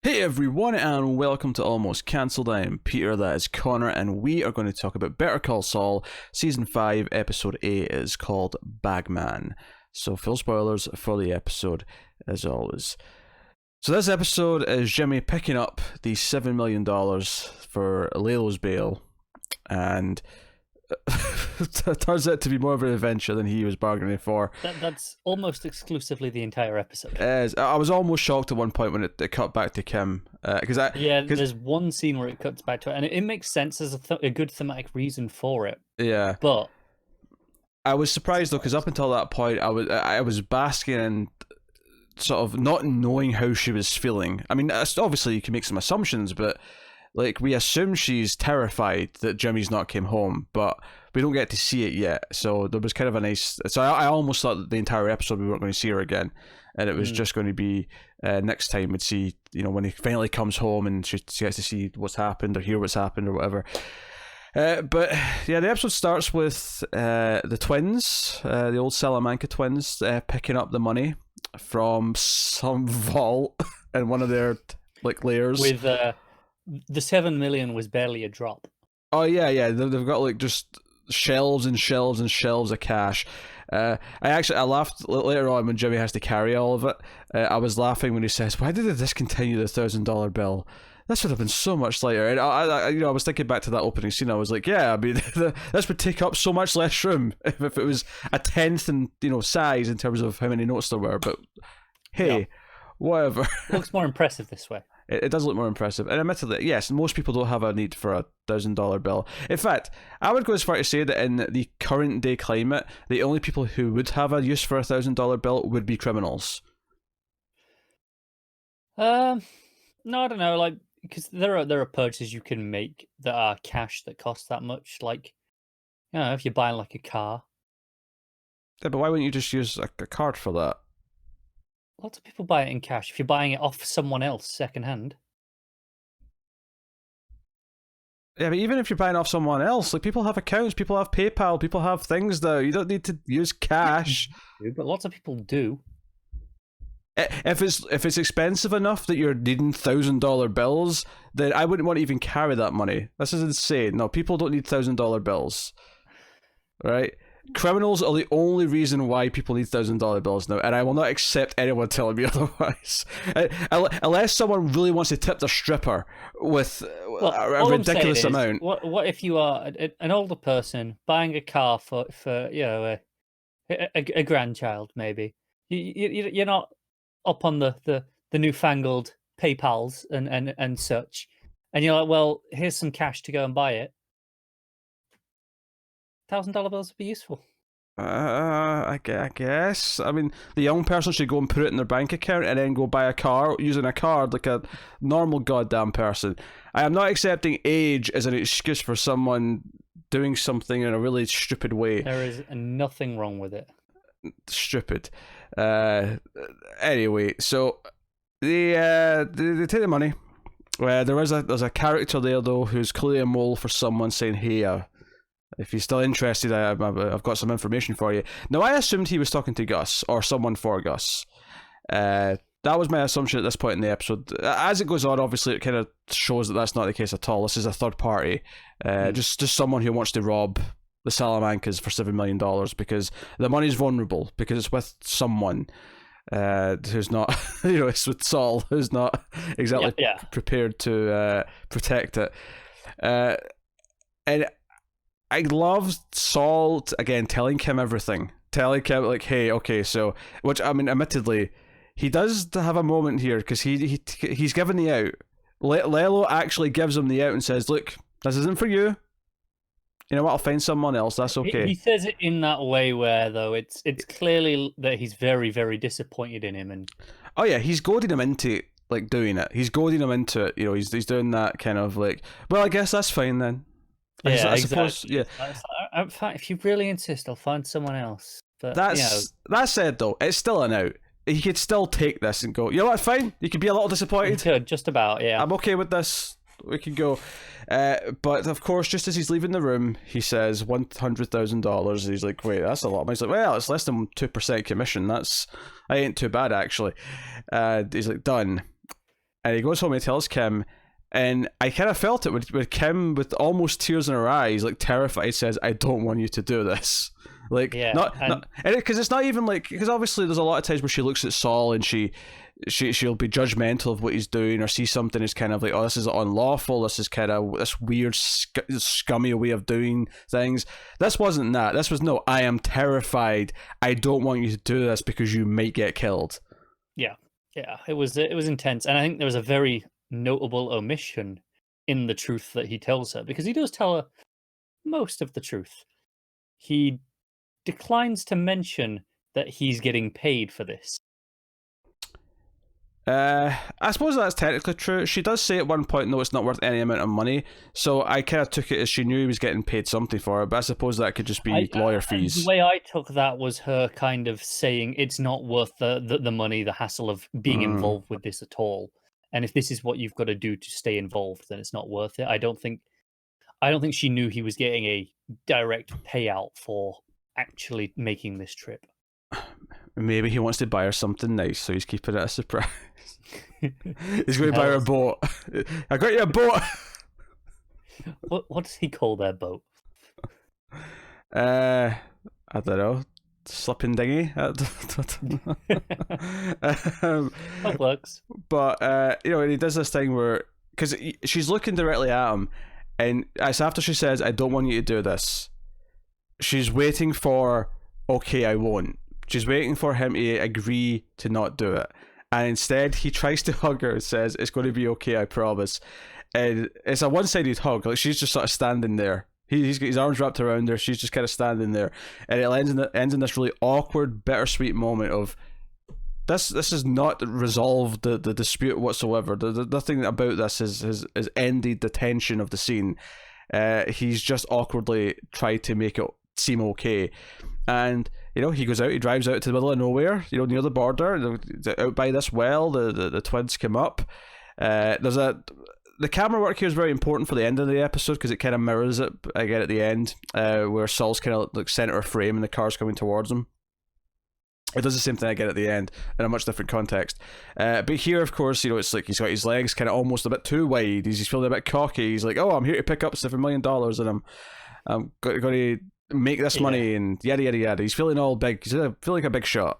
Hey everyone, and welcome to Almost Cancelled. I am Peter, that is Connor, and we are going to talk about Better Call Saul. Season 5, Episode 8 is called Bagman. So, full spoilers for the episode, as always. So this episode is Jimmy picking up the $7 million for Lalo's bail, and it turns out to be more of an adventure than he was bargaining for. That's almost exclusively the entire episode. I was almost shocked at one point when it cut back to Kim. There's one scene where it cuts back to it, and it makes sense as a good thematic reason for it. Yeah. But I was surprised though, because up until that point, I was basking in sort of not knowing how she was feeling. I mean, obviously you can make some assumptions, but like we assume she's terrified that Jimmy's not came home, but we don't get to see it yet. So there was kind of a nice. So I almost thought that the entire episode we weren't going to see her again, and it was just going to be next time we'd see, when he finally comes home and she gets to see what's happened or hear what's happened or whatever. But yeah, the episode starts with the twins, the old Salamanca twins, picking up the money from some vault in one of their layers. With the 7 million was barely a drop. Oh yeah, they've got just shelves and shelves and shelves of cash. I laughed later on when Jimmy has to carry all of it. I was laughing when he says, "Why did they discontinue the $1,000 bill? This would have been so much lighter." And I was thinking back to that opening scene. I was like, yeah, I mean, this would take up so much less room if it was a tenth in size in terms of how many notes there were. But hey, whatever. It looks more impressive this way. It does look more impressive, and admittedly, yes, most people don't have a need for a $1,000 bill. In fact, I would go as far to say that in the current day climate, the only people who would have a use for a $1,000 bill would be criminals. No, I don't know. Because there are purchases you can make that are cash that cost that much. Like, if you're buying a car. Yeah, but why wouldn't you just use a card for that? Lots of people buy it in cash if you're buying it off someone else secondhand. Yeah, but even if you're buying off someone else, people have accounts, people have PayPal, people have things though. You don't need to use cash. But lots of people do. If it's expensive enough that you're needing $1,000 bills, then I wouldn't want to even carry that money. This is insane. No, people don't need $1,000 bills, right? Criminals are the only reason why people need $1,000 bills now, and I will not accept anyone telling me otherwise. Unless someone really wants to tip their stripper with a ridiculous amount. What if you are an older person buying a car for a grandchild? Maybe you're not up on the newfangled PayPals and such, and you're like, well, here's some cash to go and buy it. $1,000 bills would be useful. I guess. I mean, the young person should go and put it in their bank account and then go buy a car using a card like a normal goddamn person. I am not accepting age as an excuse for someone doing something in a really stupid way. There is nothing wrong with it. Stupid. Anyway, so they take the money. There's a character there though who's clearly a mole for someone saying, "Hey, if you're still interested, I've got some information for you." Now, I assumed he was talking to Gus or someone for Gus. That was my assumption at this point in the episode. As it goes on, obviously, it kind of shows that that's not the case at all. This is a third party, just someone who wants to rob the Salamancas for $7 million because the money's vulnerable, because it's with someone who's not, it's with Saul, who's not exactly prepared to protect it. And I love Saul, again, telling Kim everything. Telling Kim, hey, okay, so... Which, I mean, admittedly, he does have a moment here, because he's given the out. Lalo actually gives him the out and says, look, this isn't for you. You know what, I'll find someone else, that's okay. He says it in that way where, though, it's clearly that he's very, very disappointed in him. And oh, yeah, he's goading him into, doing it. He's goading him into it. He's doing that kind of, well, I guess that's fine, then. Yeah, I suppose, exactly. Yeah. If you really insist, I'll find someone else. But that said, though, it's still an out. He could still take this and go, you know what, fine. You could be a little disappointed. He could, just about, yeah. I'm okay with this. We can go. But of course, just as he's leaving the room, he says $100,000. He's like, wait, that's a lot. He's like, well, it's less than 2% commission. That ain't too bad, actually. He's like, done. and he goes home and he tells Kim. And I kind of felt it with Kim, with almost tears in her eyes, like terrified, says, "I don't want you to do this." Like, Yeah, not because it's not even like, because obviously there's a lot of times where she looks at Saul and she'll be judgmental of what he's doing, or see something as kind of like, oh, this is unlawful, this is kind of this weird scummy way of doing things. This wasn't that. This was, no, I am terrified, I don't want you to do this because you might get killed. Yeah, it was intense, and I think there was a very notable omission in the truth that he tells her, because he does tell her most of the truth. He declines to mention that he's getting paid for this. I suppose that's technically true. She does say at one point, no, it's not worth any amount of money. So I kind of took it as she knew he was getting paid something for it, but I suppose that could just be lawyer fees. The way I took that was her kind of saying it's not worth the money, the hassle of being involved with this at all. And if this is what you've got to do to stay involved, then it's not worth it. I don't think she knew he was getting a direct payout for actually making this trip. Maybe he wants to buy her something nice, so he's keeping it a surprise. He's going to buy her a boat. I got you a boat. What does he call their boat? I don't know. Slipping dinghy. That works. But you know, and he does this thing where, because she's looking directly at him, and it's after she says, "I don't want you to do this," she's waiting for, "Okay, I won't." She's waiting for him to agree to not do it, and instead he tries to hug her and says, "It's going to be okay, I promise." And it's a one-sided hug. Like, she's just sort of standing there. He's got his arms wrapped around her. She's just kind of standing there, and it ends in this really awkward, bittersweet moment of this. This has not resolved the dispute whatsoever. Nothing about this has ended the tension of the scene. He's just awkwardly tried to make it seem okay, and you know, he goes out. He drives out to the middle of nowhere. You know, near the border, out by this well. The twins come up. The camera work here is very important for the end of the episode, because it kind of mirrors it again at the end, where Saul's kind of like center of frame and the car's coming towards him. It does the same thing again at the end in a much different context. But here, of course, you know, it's like he's got his legs kind of almost a bit too wide. He's feeling a bit cocky. He's like, "Oh, I'm here to pick up $7 million, and I'm going to make this money," and yada yada yada. He's feeling all big. He's feeling like a big shot.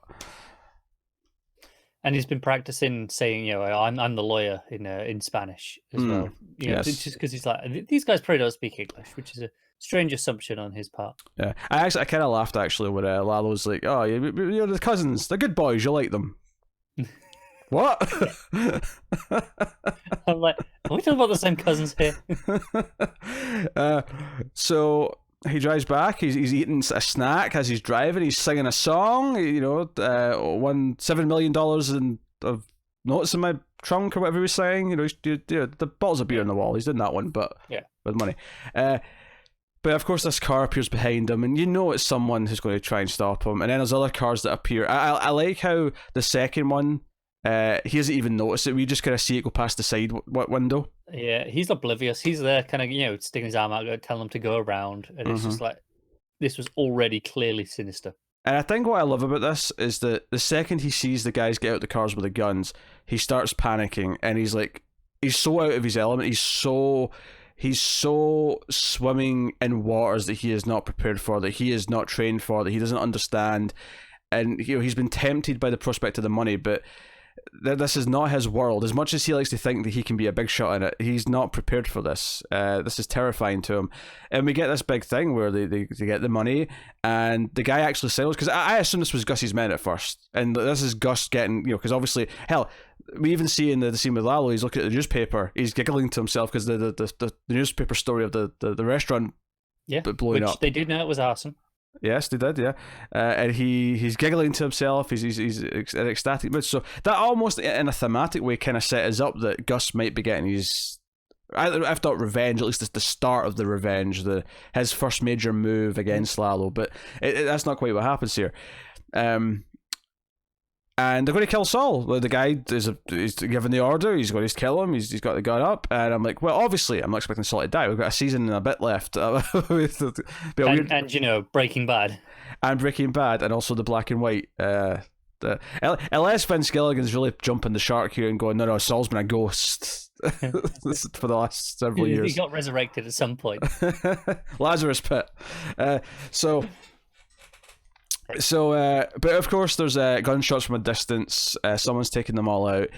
And he's been practicing saying, you know, I'm the lawyer in Spanish as well. You know, yes. just because he's like, these guys probably don't speak English, which is a strange assumption on his part. Yeah, I kind of laughed actually when Lalo's like, "Oh, you're the cousins. They're good boys. You like them." What? I'm like, are we talking about the same cousins here? So he drives back. He's eating a snack as he's driving. He's singing a song. You know, won $7 million of notes in my trunk or whatever he was saying. You know, the bottles of beer on the wall. He's doing that one, but yeah, with money. But of course, this car appears behind him, and you know it's someone who's going to try and stop him. And then there's other cars that appear. I like how the second one, he doesn't even notice it. We just kind of see it go past the side window. Yeah, he's oblivious. He's there kind of, you know, sticking his arm out, telling him to go around. And it's just like, this was already clearly sinister. And I think what I love about this is that the second he sees the guys get out the cars with the guns, he starts panicking, and he's like, he's so out of his element. He's so swimming in waters that he is not prepared for, that he is not trained for, that he doesn't understand. And, you know, he's been tempted by the prospect of the money, but this is not his world. As much as he likes to think that he can be a big shot in it, he's not prepared for this. This is terrifying to him. And we get this big thing where they get the money, and the guy actually sells, because I assumed this was Gus's men at first, and this is Gus getting, you know, because obviously, hell, we even see in the scene with Lalo, he's looking at the newspaper, he's giggling to himself because the newspaper story of the restaurant blowing up. They did know it was arson. Yes, they did, yeah. And he's giggling to himself, he's in an ecstatic mood. So that almost, in a thematic way, kind of set us up that Gus might be getting his, if not revenge, at least the start of the revenge, his first major move against Lalo. But that's not quite what happens here. And they're going to kill Saul. The guy is given the order. He's going to kill him. He's got the gun up. And I'm like, well, obviously, I'm not expecting Saul to die. We've got a season and a bit left. And you know, Breaking Bad. And Breaking Bad, and also the black and white Unless Vince Gilligan's really jumping the shark here and going, no, Saul's been a ghost for the last several years. He got resurrected at some point. Lazarus Pit. But of course, there's gunshots from a distance. Someone's taking them all out,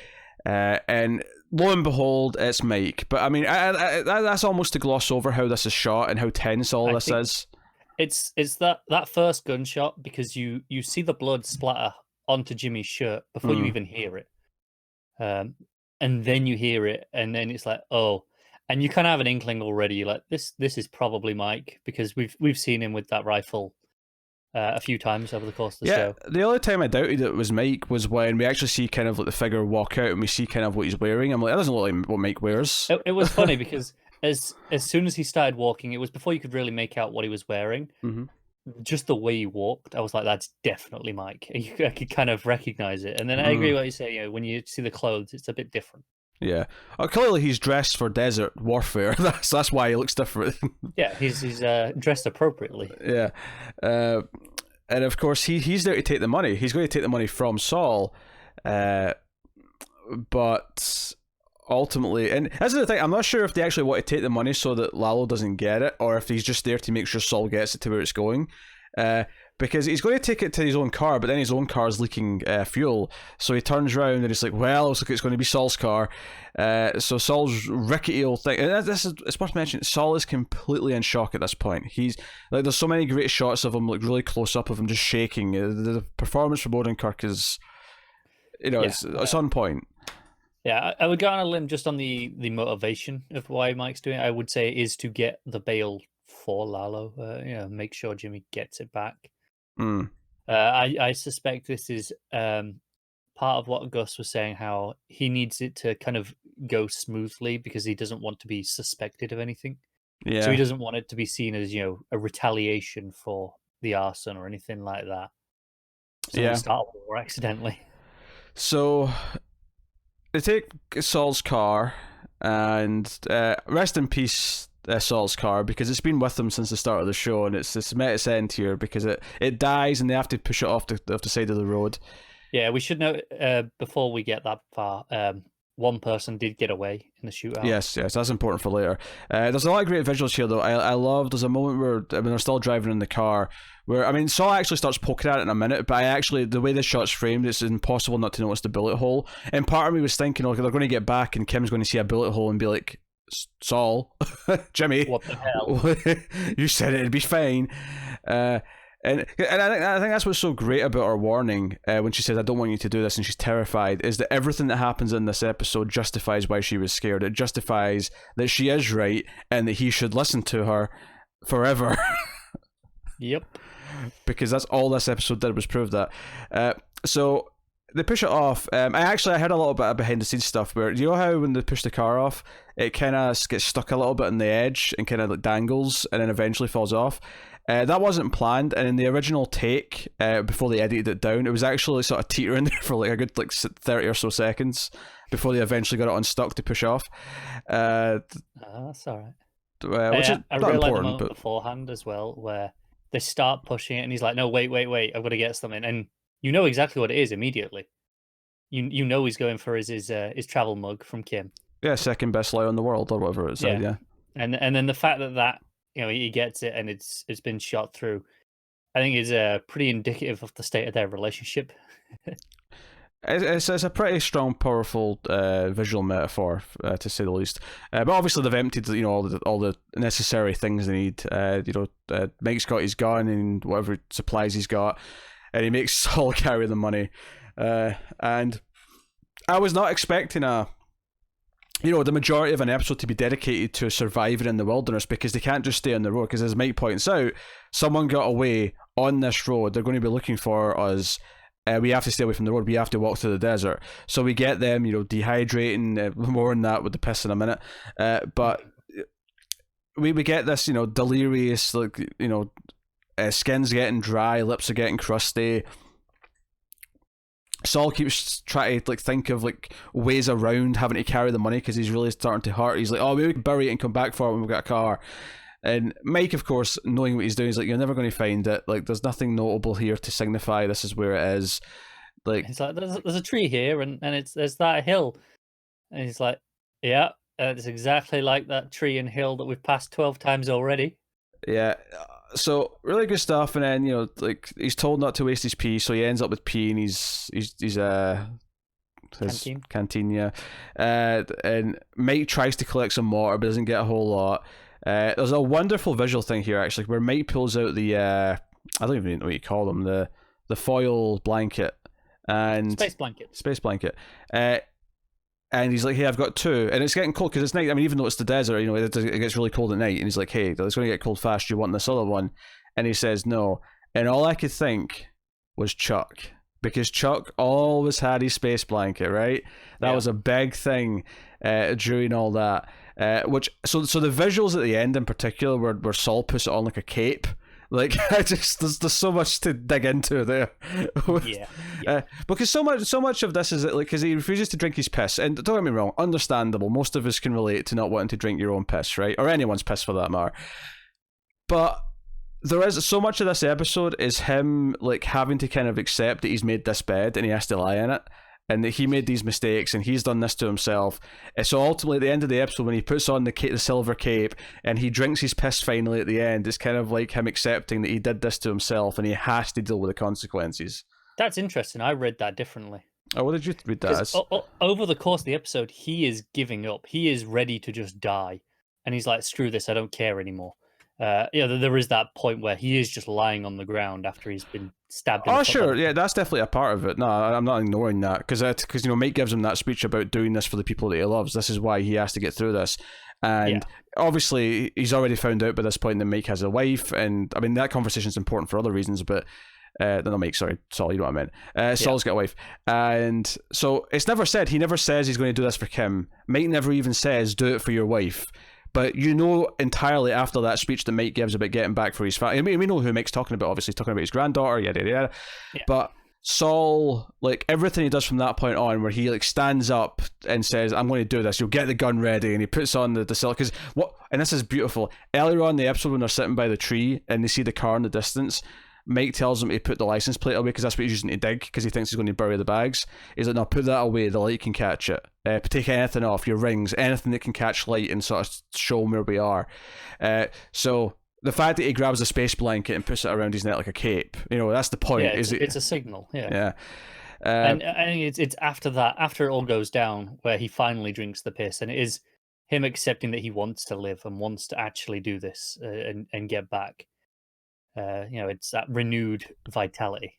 and lo and behold, it's Mike. But I mean, that's almost to gloss over how this is shot and how tense all this is. It's that first gunshot, because you see the blood splatter onto Jimmy's shirt before you even hear it, and then you hear it, and then it's like, oh, and you kind of have an inkling already, like this is probably Mike, because we've seen him with that rifle a few times over the course of the show. The only time I doubted it was Mike was when we actually see kind of like the figure walk out and we see kind of what he's wearing. I'm like, that doesn't look like what Mike wears. It was funny because as soon as he started walking, it was before you could really make out what he was wearing. Mm-hmm. Just the way he walked, I was like, that's definitely Mike. I could kind of recognize it. And then I agree with what you say, when you see the clothes, it's a bit different. Yeah. Clearly he's dressed for desert warfare. That's why he looks different. Yeah, he's dressed appropriately. Yeah. And of course he's there to take the money. He's going to take the money from Saul. But ultimately, and this is the thing, I'm not sure if they actually want to take the money so that Lalo doesn't get it, or if he's just there to make sure Saul gets it to where it's going. Because he's going to take it to his own car, but then his own car is leaking fuel. So he turns around and he's like, well, looks like it's going to be Saul's car. So Saul's rickety old thing. And it's worth mentioning, Saul is completely in shock at this point. He's like, there's so many great shots of him, like really close up of him just shaking. The performance from Odenkirk is, it's on point. Yeah, I would go on a limb just on the motivation of why Mike's doing it. I would say it is to get the bail for Lalo, make sure Jimmy gets it back. I suspect this is part of what Gus was saying, how he needs it to kind of go smoothly because he doesn't want to be suspected of anything. Yeah. So he doesn't want it to be seen as, a retaliation for the arson or anything like that. So start a war accidentally. So they take Saul's car, and rest in peace, Saul's car, because it's been with them since the start of the show, and it's met its end here because it dies and they have to push it off the side of the road. Yeah, we should note before we get that far, one person did get away in the shootout. Yes, that's important for later. There's a lot of great visuals here, though. I love, there's a moment where, they're still driving in the car, where, Saul actually starts poking at it in a minute, but the way this shot's framed, it's impossible not to notice the bullet hole. And part of me was thinking, okay, they're going to get back and Kim's going to see a bullet hole and be like, Saul, Jimmy, what the hell? You said it'd be fine. And I think that's what's so great about her warning when she says, I don't want you to do this, and she's terrified, is that everything that happens in this episode justifies why she was scared. It justifies that she is right and that he should listen to her forever. Yep. Because that's all this episode did, was prove that. So they push it off. I heard a little bit of behind the scenes stuff where, you know how when they push the car off, it kind of gets stuck a little bit on the edge and kind of like dangles and then eventually falls off. That wasn't planned, and in the original take, before they edited it down, it was actually sort of teetering there for like a good 30 or so seconds before they eventually got it unstuck to push off. That's all right. Which is I not really like the important, moment but beforehand as well, where they start pushing it, and he's like, "No, wait, I've got to get something," and you know exactly what it is immediately. You know he's going for his travel mug from Kim. Yeah, second best lie in the world, or whatever it said. Yeah. And then the fact that he gets it and it's been shot through, I think is pretty indicative of the state of their relationship. It's a pretty strong, powerful visual metaphor, to say the least. But obviously they've emptied all the necessary things they need. Mike's got his gun and whatever supplies he's got, and he makes Saul carry the money. And I was not expecting the majority of an episode to be dedicated to surviving in the wilderness, because they can't just stay on the road, because as Mike points out, someone got away on this road. They're going to be looking for us. We have to stay away from the road. We have to walk through the desert. So we get them, dehydrating, more than that with the piss in a minute. But we get this, delirious, skin's getting dry, lips are getting crusty. Saul keeps trying to think of ways around having to carry the money because he's really starting to hurt. He's like, oh, maybe we can bury it and come back for it when we've got a car. And Mike, of course, knowing what he's doing, is like, you're never going to find it. There's nothing notable here to signify this is where it is. Like, He's like, there's a tree here, and there's that hill, and he's like, yeah, it's exactly like that tree and hill that we've passed 12 times already. yeah. So really good stuff, and then like he's told not to waste his pee, so he ends up with pee in his his canteen, yeah. And Mike tries to collect some water, but doesn't get a whole lot. There's a wonderful visual thing here actually, where Mike pulls out the I don't even know what you call them, the foil blanket and space blanket. And he's like, hey, I've got two. And it's getting cold because it's night. I mean, even though it's the desert, it gets really cold at night. And he's like, hey, it's going to get cold fast. Do you want this other one? And he says no. And all I could think was Chuck. Because Chuck always had his space blanket, right? That was a big thing during all that. So the visuals at the end in particular where Saul puts it on like a cape. Like, there's so much to dig into there. Because so much of this is like, because he refuses to drink his piss, and don't get me wrong, understandable. Most of us can relate to not wanting to drink your own piss, right, or anyone's piss for that matter. But there is so much of this episode is him like having to kind of accept that he's made this bed and he has to lie in it. And that he made these mistakes, and he's done this to himself. So ultimately, at the end of the episode, when he puts on the silver cape and he drinks his piss finally at the end, it's kind of like him accepting that he did this to himself, and he has to deal with the consequences. That's interesting. I read that differently. Oh, what did you read that as? Over the course of the episode, he is giving up. He is ready to just die, and he's like, "Screw this! I don't care anymore." There is that point where he is just lying on the ground after he's been stabbed. Oh, sure, yeah, that's definitely a part of it. No, I'm not ignoring that because Mike gives him that speech about doing this for the people that he loves. This is why he has to get through this, and obviously he's already found out by this point that Mike has a wife, and I mean that conversation is important for other reasons, but. No, Mike, sorry, Saul, you know what I meant. Saul's got a wife. And so it's never said, he never says he's going to do this for Kim. Mike never even says, do it for your wife. But entirely after that speech that Mike gives about getting back for his family. I mean, we know who Mike's talking about, obviously, he's talking about his granddaughter, yada, yada, yada. Yeah. But Saul, like, everything he does from that point on, where he, like, stands up and says, I'm going to do this, you'll get the gun ready, and he puts on the cell, because and this is beautiful, earlier on in the episode when they're sitting by the tree, and they see the car in the distance, Mike tells him to put the license plate away because that's what he's using to dig because he thinks he's going to bury the bags. He's like, no, put that away. The light can catch it. Take anything off, your rings, anything that can catch light and sort of show him where we are. So the fact that he grabs a space blanket and puts it around his neck like a cape, that's the point. Yeah, it's a signal. Yeah. And I think it's after that, after it all goes down, where he finally drinks the piss, and it is him accepting that he wants to live and wants to actually do this and get back. It's that renewed vitality.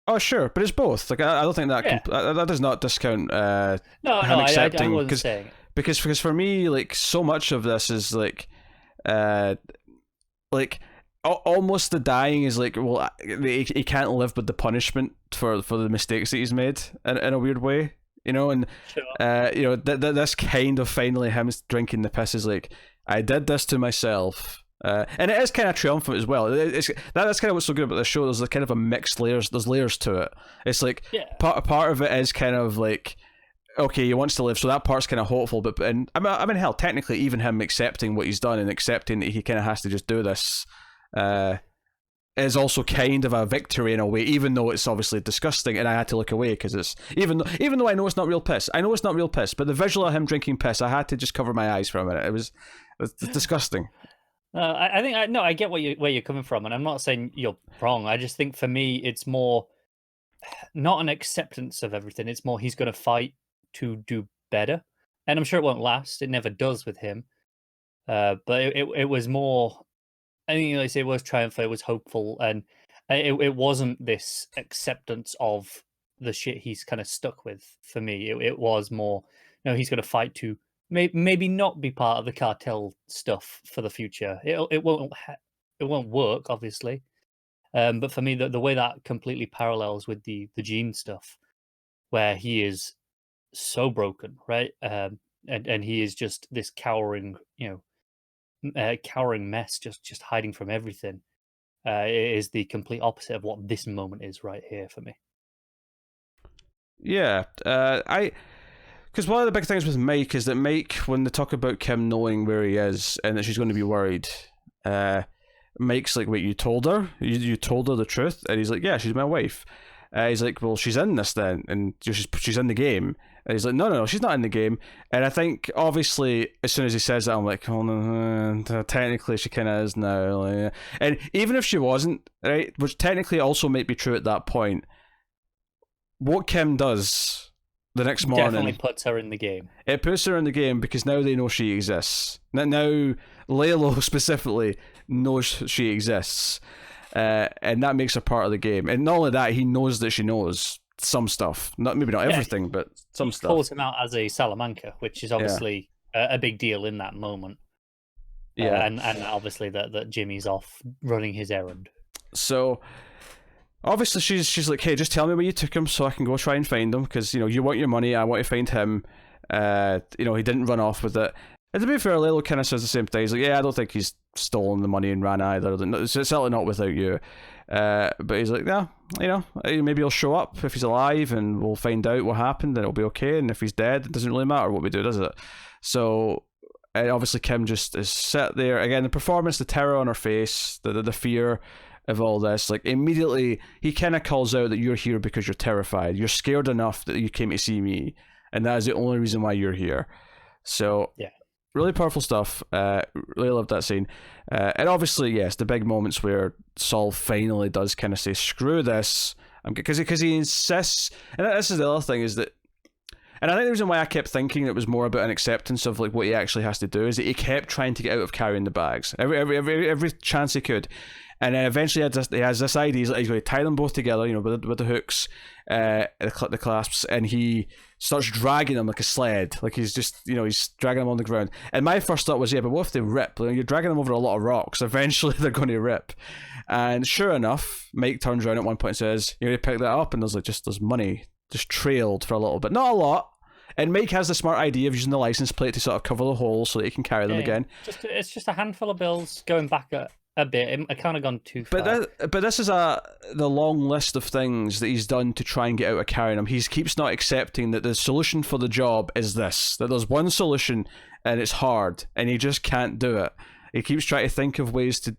Oh, sure, but it's both. Like, I don't think that that does not discount him accepting. I wasn't saying it. Because for me, like, so much of this is like almost the dying is like, well, he can't live with the punishment for the mistakes that he's made in a weird way, and sure. This kind of finally him drinking the piss is like, I did this to myself. And it is kind of triumphant as well. That's kind of what's so good about this show. There's like kind of a mixed layers. There's layers to it. It's like part of it is kind of like, okay, he wants to live, so that part's kind of hopeful. But I mean, hell, technically, even him accepting what he's done and accepting that he kind of has to just do this, is also kind of a victory in a way. Even though it's obviously disgusting, and I had to look away because it's even though I know it's not real piss. I know it's not real piss, but the visual of him drinking piss, I had to just cover my eyes for a minute. It's disgusting. I get where you're coming from, and I'm not saying you're wrong. I just think for me, it's more not an acceptance of everything. It's more he's going to fight to do better, and I'm sure it won't last. It never does with him. But it was more. I think it was triumphant. It was hopeful, and it wasn't this acceptance of the shit he's kind of stuck with. For me, it was more. He's going to fight to. Maybe not be part of the cartel stuff for the future. It won't work, obviously. But for me, the way that completely parallels with the Gene stuff, where he is so broken, right? And he is just this cowering mess, just hiding from everything. It is the complete opposite of what this moment is right here for me. Yeah, because one of the big things with Mike is that Mike, when they talk about Kim knowing where he is and that she's going to be worried, Mike's like, wait, you told her? You told her the truth? And he's like, yeah, she's my wife. He's like, well, she's in this then, and she's in the game. And he's like, no, she's not in the game. And I think, obviously, as soon as he says that, I'm like, oh, no, technically she kind of is now. Like, and even if she wasn't, right, which technically also might be true at that point, what Kim does the next morning definitely puts her in the game. It puts her in the game because now they know she exists. Now Laylo specifically knows she exists. And that makes her part of the game. And not only that, he knows that she knows some stuff. Maybe not everything, but some stuff. Calls him out as a Salamanca, which is obviously a big deal in that moment. Yeah, and obviously that Jimmy's off running his errand. So obviously she's like, hey, just tell me where you took him so I can go try and find him, because you want your money, I want to find him. He didn't run off with it. And to be fair, Laylo kind of says the same thing. He's like, yeah, I don't think he's stolen the money and ran either. It's certainly not without you. But he's like, yeah, maybe he'll show up if he's alive and we'll find out what happened and it'll be okay. And if he's dead, it doesn't really matter what we do, does it? So obviously Kim just is sat there. Again, the performance, the terror on her face, the fear of all this. Like, immediately, he kind of calls out that you're here because you're terrified. You're scared enough that you came to see me. And that is the only reason why you're here. So, yeah. Really powerful stuff. Really loved that scene. And obviously, yes, the big moments where Saul finally does kind of say, screw this. Because he insists. And this is the other thing, is that. And I think the reason why I kept thinking it was more about an acceptance of like what he actually has to do is that he kept trying to get out of carrying the bags every chance he could. And then eventually he has this idea. He's going to tie them both together, with the hooks, the clasps, and he starts dragging them like a sled. Like he's just, he's dragging them on the ground. And my first thought was, yeah, but what if they rip? You're dragging them over a lot of rocks. Eventually they're going to rip. And sure enough, Mike turns around at one point and says, you pick that up, and there's money just trailed for a little bit. Not a lot. And Mike has the smart idea of using the license plate to sort of cover the holes so that he can carry them again. It's just a handful of bills going back a bit. It kind of gone too far. But this is the long list of things that he's done to try and get out of carrying them. He keeps not accepting that the solution for the job is this. That there's one solution and it's hard and he just can't do it. He keeps trying to think of ways to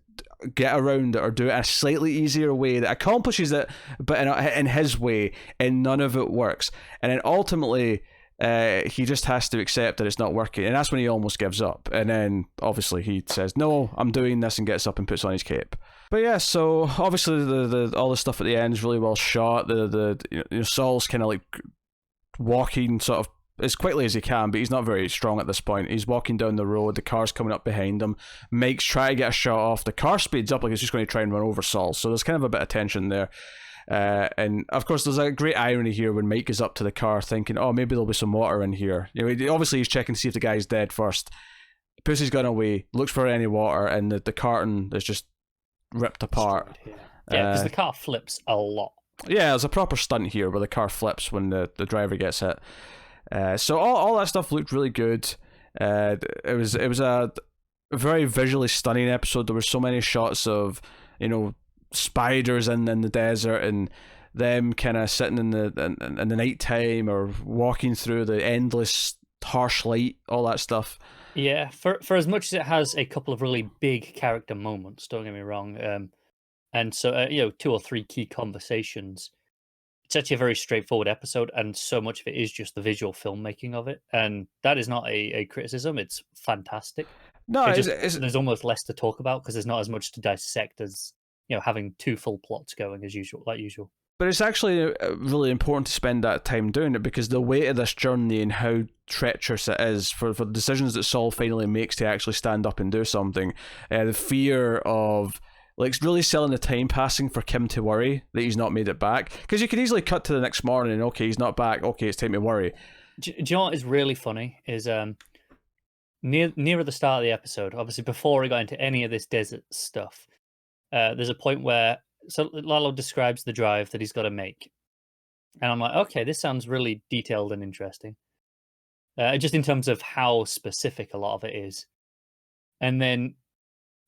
get around it or do it in a slightly easier way that accomplishes it, but in his way, and none of it works. And then ultimately, he just has to accept that it's not working, and that's when he almost gives up. And then obviously he says, no, I'm doing this, and gets up and puts on his cape. But yeah, so obviously the all the stuff at the end is really well shot. Saul's kind of like walking sort of as quickly as he can, but he's not very strong at this point. He's walking down the road, the car's coming up behind him. Mike's trying to get a shot off. The car speeds up like he's just going to try and run over Saul, so there's kind of a bit of tension there. And of course there's a great irony here when Mike is up to the car thinking, oh, maybe there'll be some water in here. Obviously he's checking to see if the guy's dead first. Puts his gun away, looks for any water, and the carton is just ripped apart. Yeah, because the car flips a lot. Yeah, there's a proper stunt here where the car flips when the driver gets hit. So all that stuff looked really good. It was a very visually stunning episode. There were so many shots of spiders in the desert and them kind of sitting in the night time or walking through the endless harsh light, all that stuff. Yeah, for as much as it has a couple of really big character moments, don't get me wrong, and so 2 or 3 key conversations, it's actually a very straightforward episode, and so much of it is just the visual filmmaking of it, and that is not a criticism. It's fantastic. No, there's almost less to talk about because there's not as much to dissect as having 2 full plots going as usual, like usual. But it's actually really important to spend that time doing it, because the weight of this journey and how treacherous it is for the decisions that Saul finally makes to actually stand up and do something, the fear of like really selling the time passing for Kim to worry that he's not made it back, because you could easily cut to the next morning and okay, he's not back, okay, it's time to worry. Do you know what is really funny is near at the start of the episode, obviously before he got into any of this desert stuff, there's a point where Lalo describes the drive that he's got to make, and I'm like, okay, this sounds really detailed and interesting, just in terms of how specific a lot of it is. And then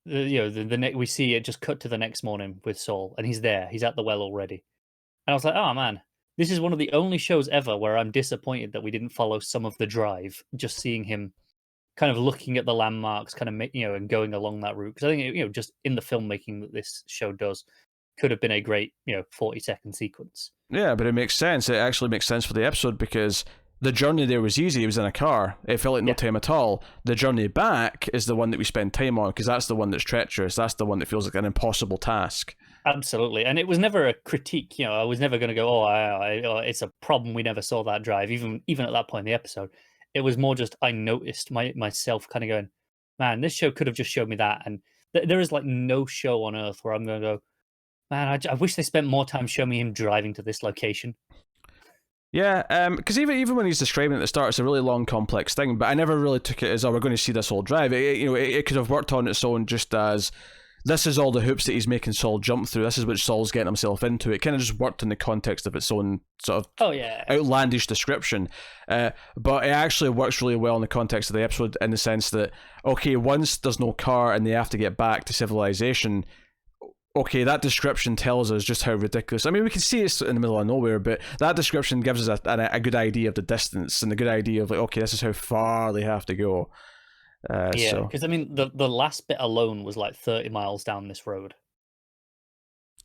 we see it just cut to the next morning with Saul, and he's there, he's at the well already, and I was like, oh man, this is one of the only shows ever where I'm disappointed that we didn't follow some of the drive, just seeing him kind of looking at the landmarks, kind of and going along that route, because I think just in the filmmaking that this show does, could have been a great 40-second sequence. Yeah, but it makes sense. It actually makes sense for the episode because the journey there was easy. It was in a car. It felt like no time at all. The journey back is the one that we spend time on because that's the one that's treacherous. That's the one that feels like an impossible task. Absolutely, and it was never a critique. I was never going to go, it's a problem we never saw that drive. Even at that point in the episode, it was more just I noticed myself kind of going, man, this show could have just showed me that. And there is like no show on earth where I'm going to go, man, I wish they spent more time showing me him driving to this location. Yeah, because even when he's describing it at the start, it's a really long, complex thing. But I never really took it as, oh, we're going to see this whole drive. It could have worked on its own, just as this is all the hoops that he's making Saul jump through. This is what Saul's getting himself into. It kind of just worked in the context of its own sort of outlandish description. But it actually works really well in the context of the episode in the sense that, okay, once there's no car and they have to get back to civilization, okay, that description tells us just how ridiculous. I mean, we can see it's in the middle of nowhere, but that description gives us a good idea of the distance and a good idea of like, okay, this is how far they have to go. Because I mean, the last bit alone was like 30 miles down this road.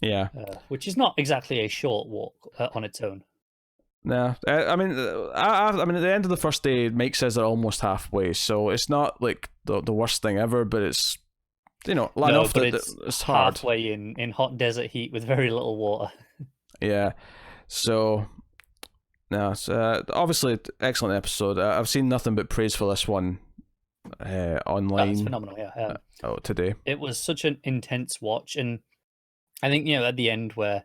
Yeah, which is not exactly a short walk on its own. No, I mean, at the end of the first day, Mike says they're almost halfway, so it's not like the worst thing ever, but it's enough that it's hard. Halfway in hot desert heat with very little water. Yeah, so no, it's obviously excellent episode. I've seen nothing but praise for this one online. That's phenomenal. Yeah. Today it was such an intense watch, and I think at the end where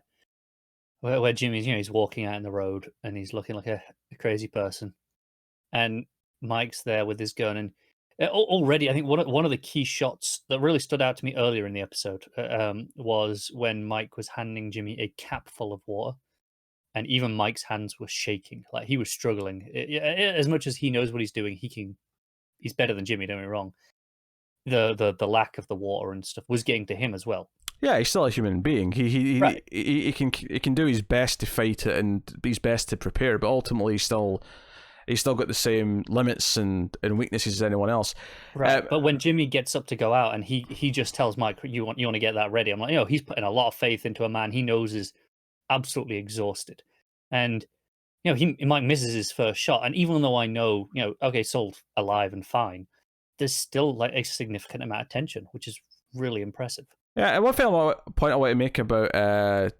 Jimmy's he's walking out in the road and he's looking like a crazy person, and Mike's there with his gun, and already I think one of the key shots that really stood out to me earlier in the episode was when Mike was handing Jimmy a cap full of water, and even Mike's hands were shaking, like he was struggling. As much as he knows what he's doing, he's better than Jimmy, don't get me wrong. The lack of the water and stuff was getting to him as well. Yeah, he's still a human being. He can do his best to fight it and his best to prepare, but ultimately he's still got the same limits and weaknesses as anyone else. Right. But when Jimmy gets up to go out and he just tells Mike, you want to get that ready. I'm like, he's putting a lot of faith into a man he knows is absolutely exhausted. And Mike misses his first shot, and even though I know, okay, Saul's alive and fine, there's still like a significant amount of tension, which is really impressive. Yeah, and one point I want to make about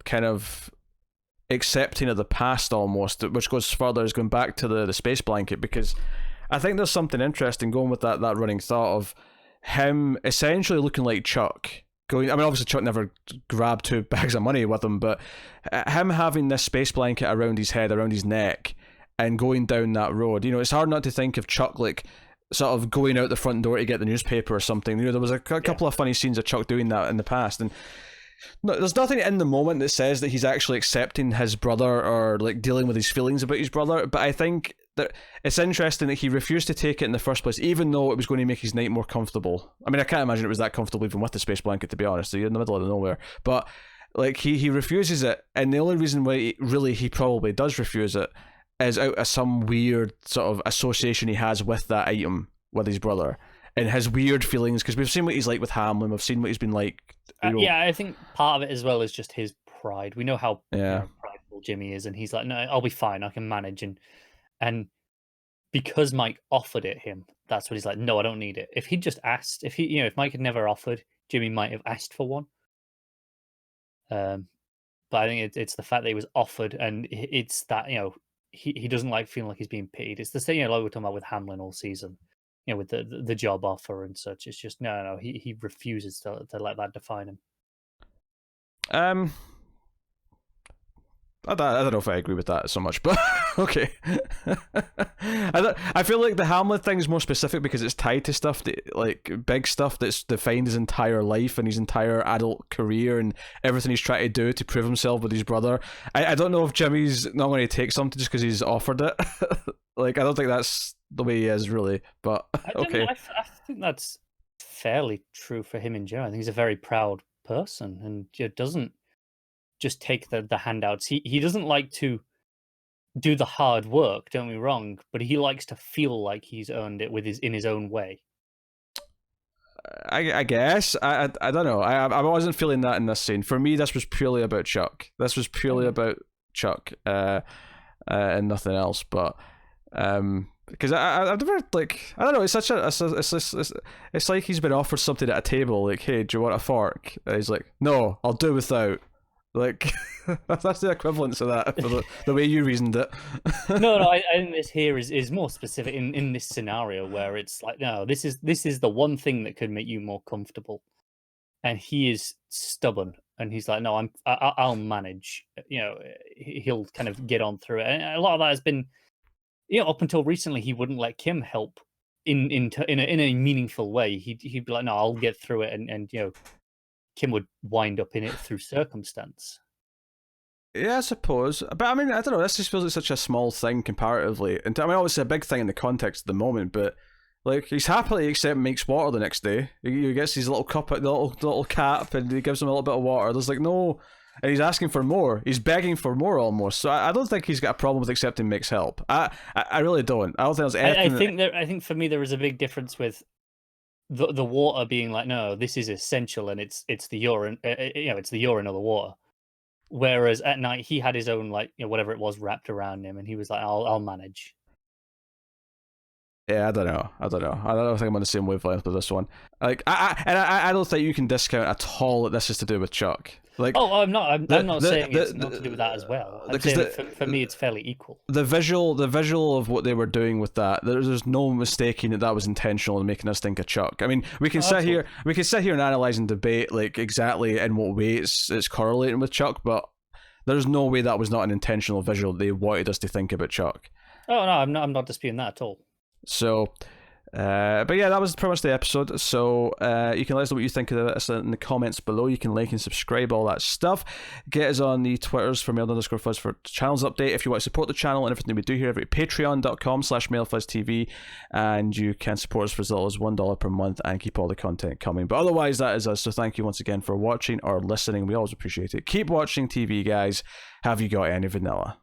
kind of accepting of the past almost, which goes further, is going back to the space blanket, because I think there's something interesting going with that running thought of him essentially looking like Chuck. I mean, obviously Chuck never grabbed 2 bags of money with him, but him having this space blanket around his head, around his neck, and going down that road, it's hard not to think of Chuck like sort of going out the front door to get the newspaper or something. There was a couple of funny scenes of Chuck doing that in the past, and there's nothing in the moment that says that he's actually accepting his brother or like dealing with his feelings about his brother, but I think that it's interesting that he refused to take it in the first place, even though it was going to make his night more comfortable. I mean, I can't imagine it was that comfortable even with the space blanket, to be honest. So you're in the middle of nowhere, but like he refuses it, and the only reason why he probably does refuse it is out of some weird sort of association he has with that item with his brother and his weird feelings, because we've seen what he's like with Hamlin, we've seen what he's been like. I think part of it as well is just his pride. We know how prideful Jimmy is, and he's like, no, I'll be fine, I can manage, and because Mike offered it him, that's what he's like, no, I don't need it. If he'd just asked, if Mike had never offered, Jimmy might have asked for one. But I think it's the fact that he was offered, and it's that he doesn't like feeling like he's being pitied. It's the same like we're talking about with Hamlin all season, with the job offer and such. It's just no, he refuses to let that define him. I don't know if I agree with that so much, but okay. I feel like the Hamlet thing is more specific because it's tied to stuff that, like big stuff that's defined his entire life and his entire adult career and everything he's trying to do to prove himself with his brother. I don't know if Jimmy's not going to take something just because he's offered it. Like, I don't think that's the way he is, really, but okay. I think that's fairly true for him in general. I think he's a very proud person and doesn't just take the handouts. He doesn't like to do the hard work, don't be wrong, but he likes to feel like he's earned it in his own way. I guess I don't know. I wasn't feeling that in this scene. For me, this was purely about Chuck. This was purely about Chuck, and nothing else. But because I've never like I don't know. It's such a it's like he's been offered something at a table. Like, hey, do you want a fork? And he's like, no, I'll do without. Like that's the equivalence of that for the way you reasoned it. No, I think this here is more specific in this scenario where it's like, no, this is the one thing that could make you more comfortable, and he is stubborn, and he's like, no, I'll manage. He'll kind of get on through it, and a lot of that has been, up until recently, he wouldn't let Kim help in a meaningful way. He'd be like, no, I'll get through it, and Kim would wind up in it through circumstance. Yeah, I suppose. But I mean, I don't know, this just feels like such a small thing comparatively. And I mean, obviously a big thing in the context of the moment, but like, he's happily accept makes water the next day. He gets his little cup, the little cap, and he gives him a little bit of water. There's like no... And he's asking for more. He's begging for more almost. So I don't think he's got a problem with accepting Mick's help. I really don't. I don't think there's anything... I think for me there is a big difference with the water being like, no, this is essential, and it's the urine, it's the urine of the water. Whereas at night he had his own, like, whatever it was wrapped around him, and he was like, I'll manage. Yeah, I don't know. I don't think I'm on the same wavelength with this one. Like, I don't think you can discount at all that this is to do with Chuck. Like, I'm not saying it's not to do with that as well. I'm saying for me, it's fairly equal. The visual of what they were doing with that, there's no mistaking that was intentional in making us think of Chuck. I mean, we can sit here and analyze and debate like exactly in what way it's correlating with Chuck, but there's no way that was not an intentional visual they wanted us to think about Chuck. Oh no, I'm not disputing that at all. So, but yeah, that was pretty much the episode. So you can let us know what you think of this in the comments below. You can like and subscribe, all that stuff. Get us on the Twitters for Mailed_Fuzz for channels update. If you want to support the channel and everything we do here, over at patreon.com/MailFuzzTV, and you can support us for as little as $1 per month and keep all the content coming. But otherwise, that is us. So thank you once again for watching or listening. We always appreciate it. Keep watching TV, guys. Have you got any vanilla?